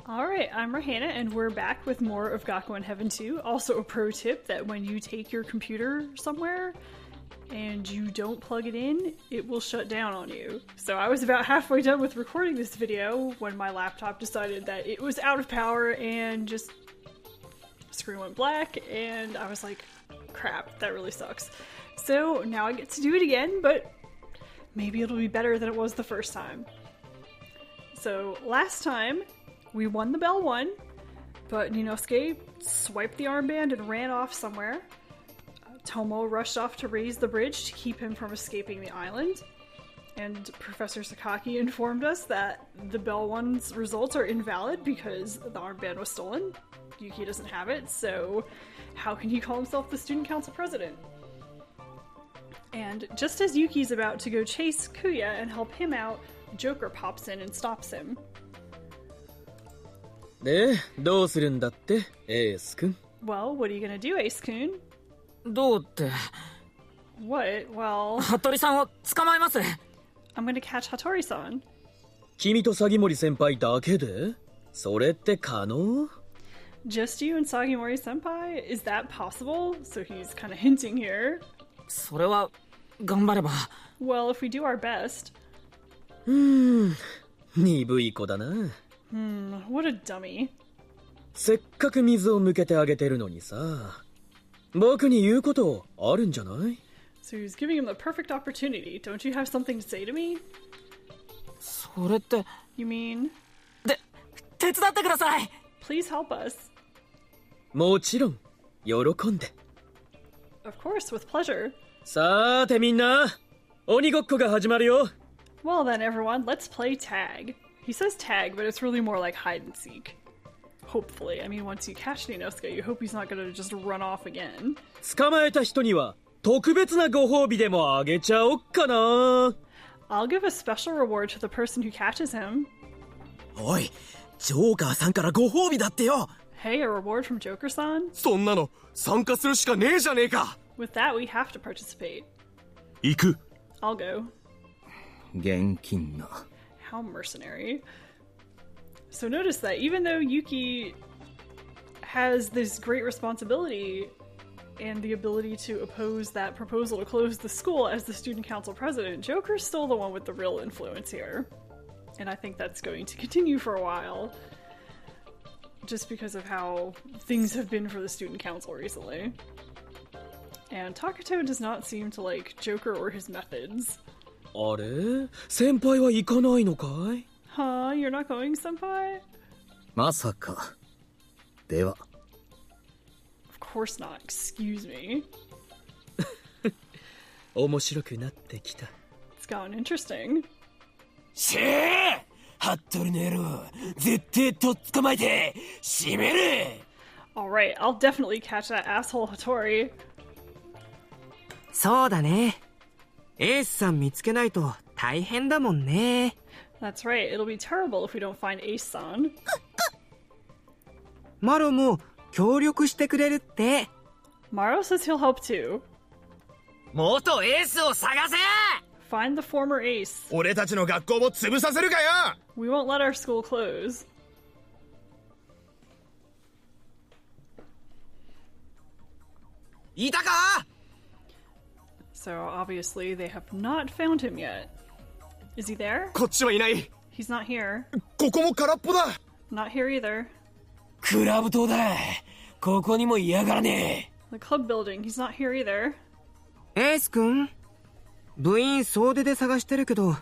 Alright, I'm Rahana, and we're back with more of Gakuen Heaven 2. Also a pro tip that when you take your computer somewhere and you don't plug it in, it will shut down on you. So I was about halfway done with recording this video when my laptop decided that it was out of power and just screen went black, and I was like, crap, that really sucks. So now I get to do it again, but maybe it'll be better than it was the first time. So last time, we won the Bell 1, but Ninosuke swiped the armband and ran off somewhere. Tomo rushed off to raise the bridge to keep him from escaping the island. And Professor Sakaki informed us that the Bell 1's results are invalid because the armband was stolen. Yuki doesn't have it, so how can he call himself the student council president? And just as Yuki's about to go chase Kuya and help him out, Joker pops in and stops him. で、どうするんだって、エースくん? Well, what are you gonna do, Ace-kun? どうって What? Well... 服部さんを捕まえます I'm gonna catch Hattori-san. 君と鷺森先輩だけで? それって可能? Just you and Sagimori-senpai? Is that possible? So he's kind of hinting here. それは頑張れば Well, if we do our best. 鈍い子だな。What a dummy. せっかく水を向けてあげてるのにさ。僕に言うことあるんじゃない? So he's giving him the perfect opportunity. Don't you have something to say to me? それって You mean? 手伝ってください Please help us. もちろん、喜んで。Of course, with pleasure. さーてみんな、鬼ごっこが始まるよ。Well then, everyone, let's play tag. He says tag, but it's really more like hide and seek. Hopefully. I mean, once you catch Ninosuke, you hope he's not gonna just run off again. 捕まえた人には特別なご褒美でもあげちゃおっかな。I'll give a special reward to the person who catches him. おい、ジョーカーさんからご褒美だってよ。 Hey, a reward from Joker-san? そんなの参加するしかねえじゃねえか。 With that, we have to participate. 行く。 I'll go. 現金な。 How mercenary. So notice that even though Yuki has this great responsibility and the ability to oppose that proposal to close the school as the student council president, Joker's still the one with the real influence here. And I think that's going to continue for a while. Just because of how things have been for the student council recently. And Takuto does not seem to like Joker or his methods. あれ? 先輩は行かないのかい? Huh? You're not going, senpai? まさか。では。Of course not. Excuse me. 面白くなってきた。 It's gotten interesting. しゃー！服部の野郎、絶対とっ捕まえて、締める！ Alright, I'll definitely catch that asshole Hattori. そうだねエースさん見つけないと大変だもんね That's right, it'll be terrible if we don't find Ace-san. マロも協力してくれるって Maro says he'll help too. 元エースを探せ！ Find the former Ace. 俺たちの学校も潰させるかよ！ We won't let our school close.「いたか？ So obviously they have not found him yet. Is he there? こっちはいない。 He's not here. ここも空っぽだ。 Not here either. クラブ島だ。ここにも嫌がらねえ。 The club building, he's not here either. エースくん部員総出で探してるけど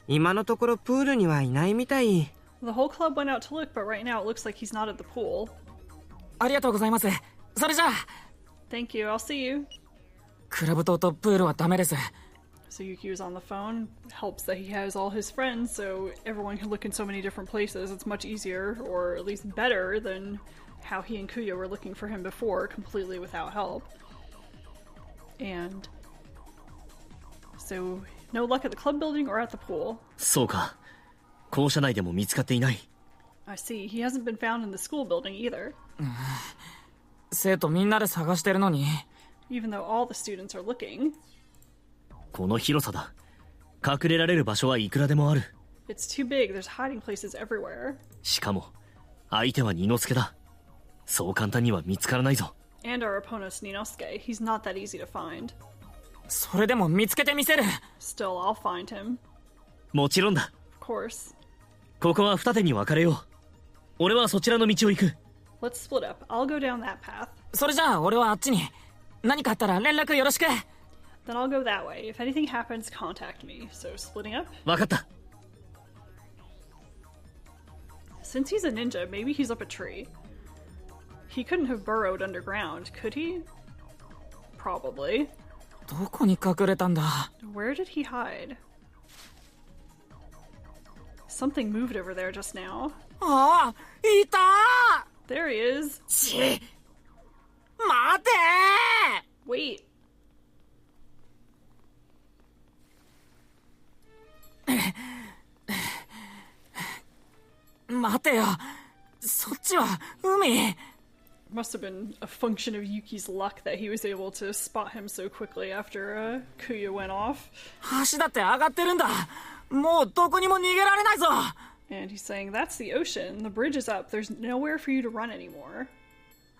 今のところプールにはいないみたい The whole club went out to look, but right now it looks like he's not at the pool. ありがとうございますそれじゃあ Thank you, I'll see you. クラブ島とプールはダメです So Yuki was on the phone. Helps that he has all his friends, so everyone can look in so many different places. It's much easier, or at least better, than how he and Kuya were looking for him before, completely without help. And so, no luck at the club building or at the pool. そうか。校舎内でも見つかっていない。I see. He hasn't been found in the school building either. 生徒みんなで探してるのに Even though all the students are looking. この広さだ。隠れられる場所はいくらでもある。It's too big. There's hiding places everywhere. しかも相手は二之助だ。そう簡単には見つからないぞ。 And our opponent's Ninosuke. He's not that easy to find. それでも見つけてみせる。 Still, I'll find him. もちろんだ。 Of course. ここは二手に分かれよう。俺はそちらの道を行く。 Let's split up. I'll go down that path. それじゃあ俺はあっちに。何かあったら連絡よろしく。 Then I'll go that way. If anything happens, contact me. So, splitting up? 分かった。 Since he's a ninja, maybe he's up a tree. He couldn't have burrowed underground, could he? Probably. どこに隠れたんだ。 Where did he hide? Something moved over there just now. ああ、いたー。 There he is. 待てー。 Wait. 待てよ。そっちは海。 Must have been a function of Yuki's luck that he was able to spot him so quickly after Kuya went off. 橋だって上がってるんだ。もうどこにも逃げられないぞ。 And he's saying, that's the ocean. The bridge is up. There's nowhere for you to run anymore.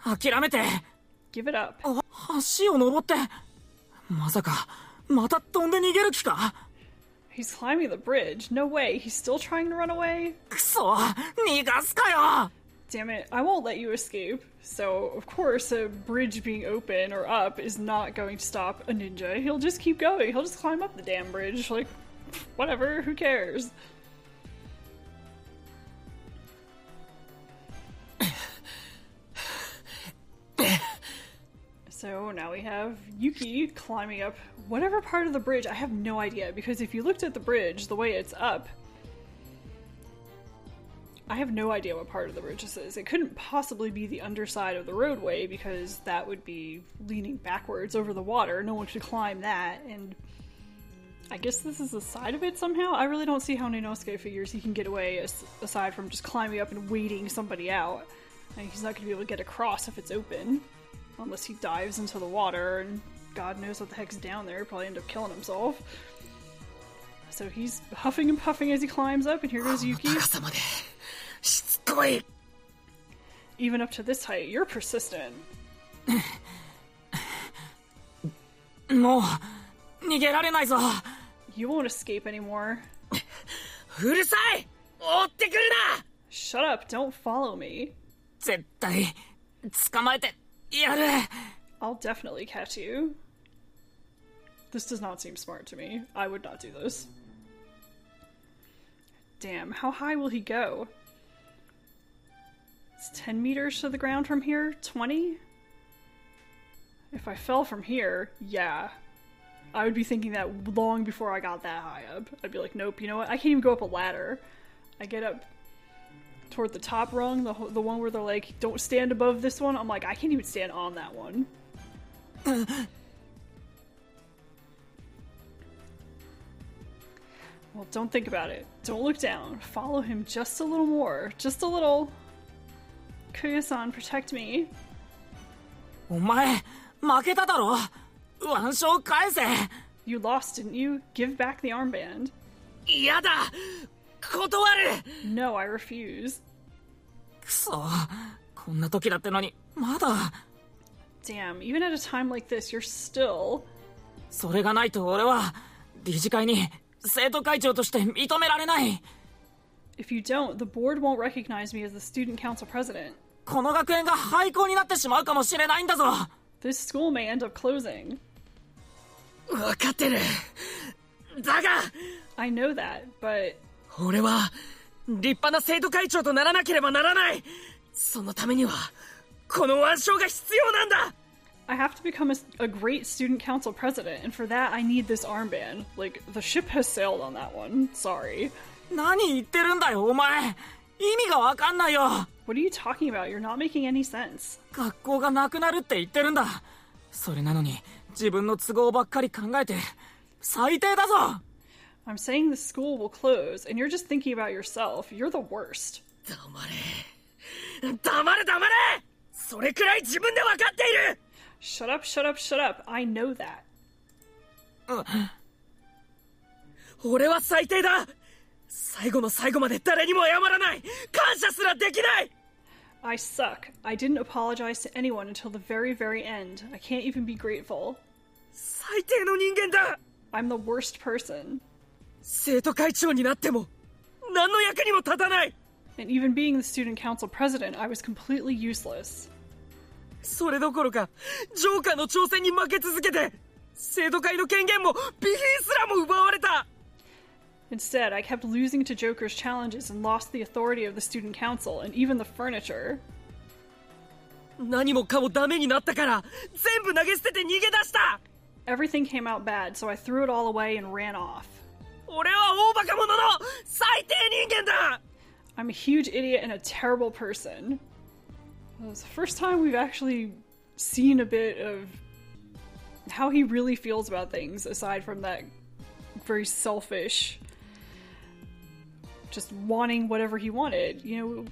諦めて。 Give it up. 橋を登って。まさか、また飛んで逃げる気か。 He's climbing the bridge. No way. He's still trying to run away? くそ、逃がすかよ。 Damn it. I won't let you escape. So, of course, a bridge being open or up is not going to stop a ninja. He'll just keep going. He'll just climb up the damn bridge. Like, whatever. Who cares? So now we have Yuki climbing up whatever part of the bridge. I have no idea, because if you looked at the bridge, the way it's up, I have no idea what part of the bridge this is. It couldn't possibly be the underside of the roadway, because that would be leaning backwards over the water. No one could climb that, and I guess this is the side of it somehow? I really don't see how Ninosuke figures he can get away aside from just climbing up and waiting somebody out. Like, he's not going to be able to get across if it's open. Unless he dives into the water, and God knows what the heck's down there. He'll probably end up killing himself. So he's huffing and puffing as he climbs up, and here goes Yuki. Even up to this height, you're persistent. もう逃げられないぞ。 You won't escape anymore. うるさい。追ってくるな。 Shut up, don't follow me. 絶対捕まえてやる。 I'll definitely catch you. This does not seem smart to me. I would not do this. Damn, how high will he go? It's 10 meters to the ground from here? 20? If I fell from here, yeah. I would be thinking that long before I got that high up. I'd be like, nope, you know what? I can't even go up a ladder. I get up toward the top rung, the one where they're like, don't stand above this one. I'm like, I can't even stand on that one. Well, don't think about it. Don't look down. Follow him just a little more. Just a little. Kuya-san, protect me. お前負けただろ。腕章返せ。 You lost, didn't you? Give back the armband. 嫌だ。断る。 No, I refuse. くそ。こんな時だってのにまだ。 Damn, even at a time like this, you're still. それがないと俺は理事会に生徒会長として認められない。 If you don't, the board won't recognize me as the student council president. この学園が廃校になってしまうかもしれないんだぞ。 This school may end up closing. 分かってる。だが I know that, but 俺は立派な生徒会長とならなければならない。そのためにはこの腕章が必要なんだ。 I have to become a great student council president, and for that I need this armband. Like, the ship has sailed on that one. Sorry. 何言ってるんだよお前。意味が分かんないよ。 What are you talking about? You're not making any sense. 学校がなくなるって言ってるんだ。それなのに自分の都合ばっかり考えて最低だぞ。 I'm saying the school will close, and you're just thinking about yourself. You're the worst. 黙れ。黙れ黙れ。それくらい自分で分かっている。 Shut up, shut up, shut up. I know that. 俺は最低だ。最後の最後まで誰にも謝らない。感謝すらできない。I suck. I didn't apologize to anyone until the very, very end. I can't even be grateful. 最低の人間だ。 I'm the worst person. 生徒会長になっても何の役にも立たない。 And even being the student council president, I was completely useless. それどころかジョーカーの挑戦に負け続けて生徒会の権限も備品すらも奪われた。 Instead, I kept losing to Joker's challenges and lost the authority of the student council and even the furniture. 何もかもダメになったから全部投げ捨てて逃げ出した。 Everything came out bad, so I threw it all away and ran off. 俺は大バカ者の最低人間だ。 I'm a huge idiot and a terrible person. It was the first time we've actually seen a bit of how he really feels about things, aside from that very selfish, just wanting whatever he wanted. You know,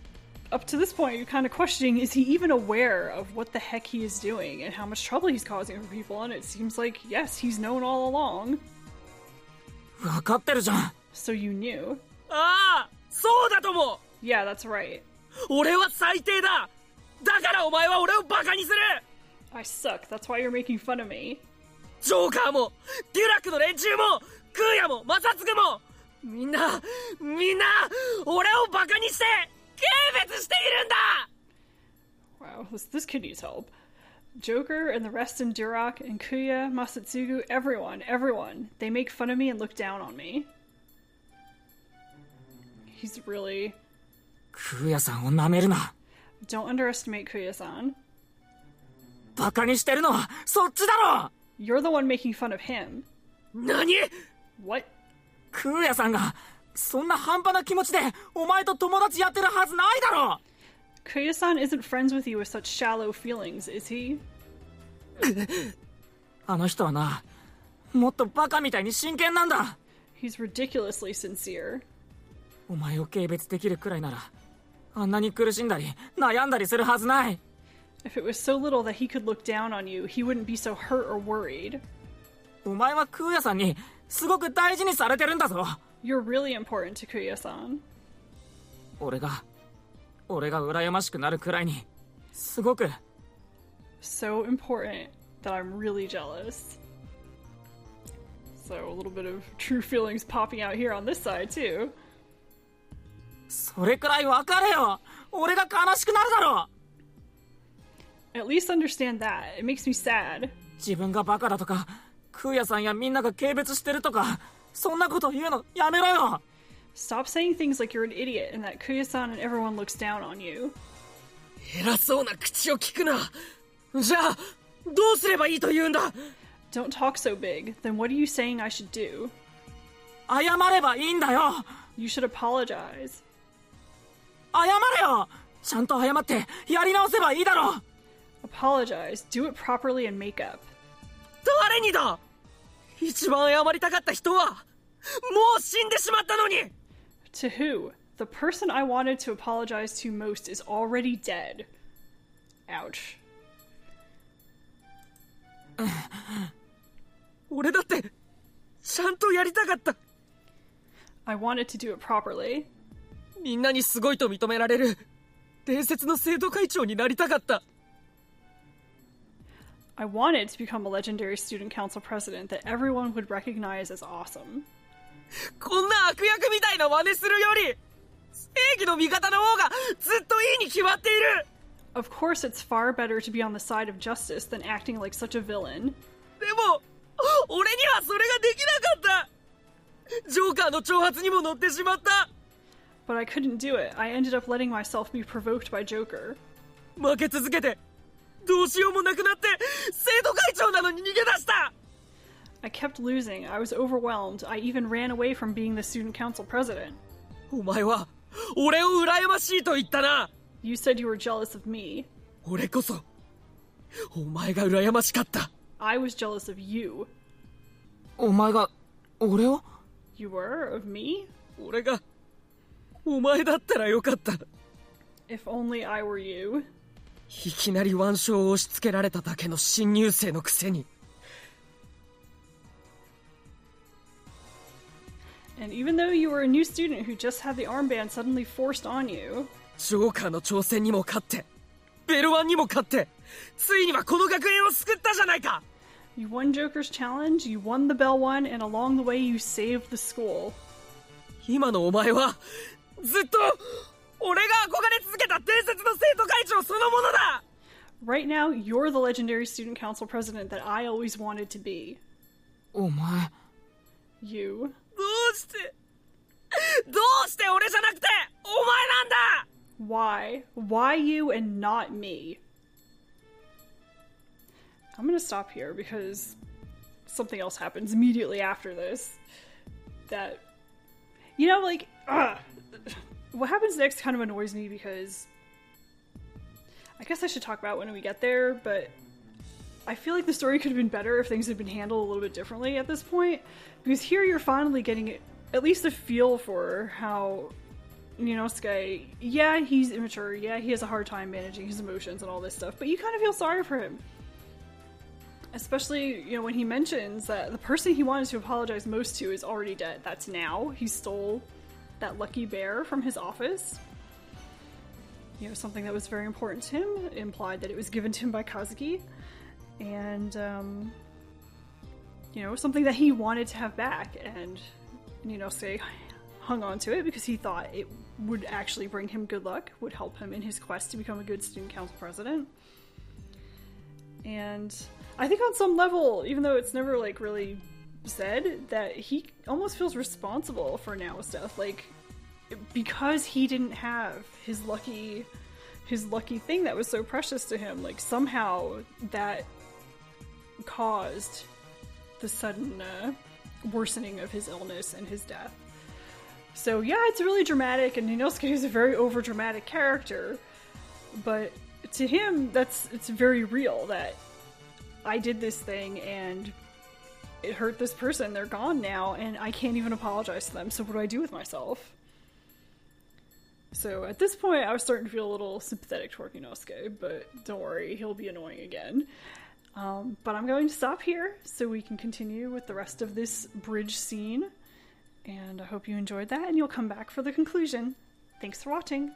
up to this point, you're kind of questioning, is he even aware of what the heck he is doing and how much trouble he's causing for people? And it seems like, yes, he's known all along. 分かってるじゃん。 So you knew. ああ、そうだとも。 Yeah, that's right. 俺は最低だ。だからお前は俺をバカにする。 I suck. That's why you're making fun of me. ジョーカーもデュラクの連中もクーヤもマサツグもみんな俺をバカにして軽蔑しているんだ。 Wow, this kid needs help. Joker and the rest in Durak and Kuya, Masatsugu, everyone. They make fun of me and look down on me. He's really... クーヤさんを舐めるな。 Don't underestimate Kuya-san. バカにしてるのはそっちだろ。 You're the one making fun of him. 何？ What? クーヤさんがそんな半端な気持ちでお前と友達やってるはずないだろ。 Kuya-san isn't friends with you with such shallow feelings, is he? あの人はな、もっとバカみたいに真剣なんだ。 He's ridiculously sincere. お前を軽蔑できるくらいなら、あんなに苦しんだり悩んだりするはずない。 If it was so little that he could look down on you, he wouldn't be so hurt or worried. お前はクーヤさんにすごく大事にされてるんだぞ。 You're really important to Kuya-san. 俺が羨ましくなるくらいにすごく。 So important that I'm really jealous. So a little bit of true feelings popping out here on this side too. それくらい分かれよ。俺が悲しくなるだろ。 At least understand that. It makes me sad. 自分がバカだとか、クーヤさんやみんなが軽蔑してるとか、そんなこと言うのやめろよ。 Stop saying things like you're an idiot and that Kuya-san and everyone looks down on you. 偉そうな口を聞くな。じゃあどうすればいいと言うんだ。 Don't talk so big. Then what are you saying I should do? 謝ればいいんだよ。 You should apologize. 謝れよ。ちゃんと謝ってやり直せばいいだろ。 Apologize. Do it properly and make up. 誰にだ。一番謝りたかった人はもう死んでしまったのに。 To who? The person I wanted to apologize to most is already dead. Ouch. 俺だってちゃんとやりたかった。 I wanted to do it properly. みんなにすごいと認められる伝説の生徒会長になりたかった。 I wanted to become a legendary student council president that everyone would recognize as awesome. こんな悪役みたいな真似するより正義の味方の方がずっといいに決まっている。 Of course, it's far better to be on the side of justice than acting like such a villain. でも俺にはそれができなかった。ジョーカーの挑発にも乗ってしまった。 But I couldn't do it. I ended up letting myself be provoked by Joker. 負け続けてどうしようもなくなって生徒会長なのに逃げ出した。 I kept losing. I was overwhelmed. I even ran away from being the student council president. お前は俺を羨ましいと言ったな。 You said you were jealous of me. 俺こそお前が羨ましかった。 I was jealous of you. お前が俺を？ You were? Of me? 俺がお前だったらよかった。 If only I were you. いきなり腕章を押し付けられただけの新入生のくせに。 And even though you were a new student who just had the armband suddenly forced on you, ジョーカーの挑戦にも勝って、ベルワンにも勝って、ついにはこの学園を救ったじゃないか。 You won Joker's challenge, you won the Bell One, and along the way you saved the school. 今のお前はずっと俺が憧れ続けた伝説の生徒会長そのものだ。 Right now, you're the legendary student council president that I always wanted to be. お前 You. どうして俺じゃなくてお前なんだ。 Why? Why you and not me? I'm gonna stop here because something else happens immediately after this. That, you know, like, what happens next kind of annoys me because I guess I should talk about it when we get there, but I feel like the story could have been better if things had been handled a little bit differently at this point. Because here you're finally getting at least a feel for how Ninosuke, yeah, he's immature, yeah, he has a hard time managing his emotions and all this stuff, but you kind of feel sorry for him. Especially, you know, when he mentions that the person he wanted to apologize most to is already dead. That's now. He stole that lucky bear from his office. You know, something that was very important to him. It implied that it was given to him by Kazuki. And, you know, something that he wanted to have back. And Ninosuke hung on to it because he thought it would actually bring him good luck, would help him in his quest to become a good student council president. And I think on some level, even though it's never, like, really said, that he almost feels responsible for now stuff. Like, because he didn't have his lucky thing that was so precious to him, like, somehow that caused the sudden worsening of his illness and his death. So yeah, it's really dramatic, and Ninosuke is a very overdramatic character, but to him, it's very real that I did this thing and it hurt this person, they're gone now, and I can't even apologize to them, so what do I do with myself? So at this point, I was starting to feel a little sympathetic toward Ninosuke, but don't worry, he'll be annoying again. But I'm going to stop here so we can continue with the rest of this bridge scene, and I hope you enjoyed that, and you'll come back for the conclusion. Thanks for watching!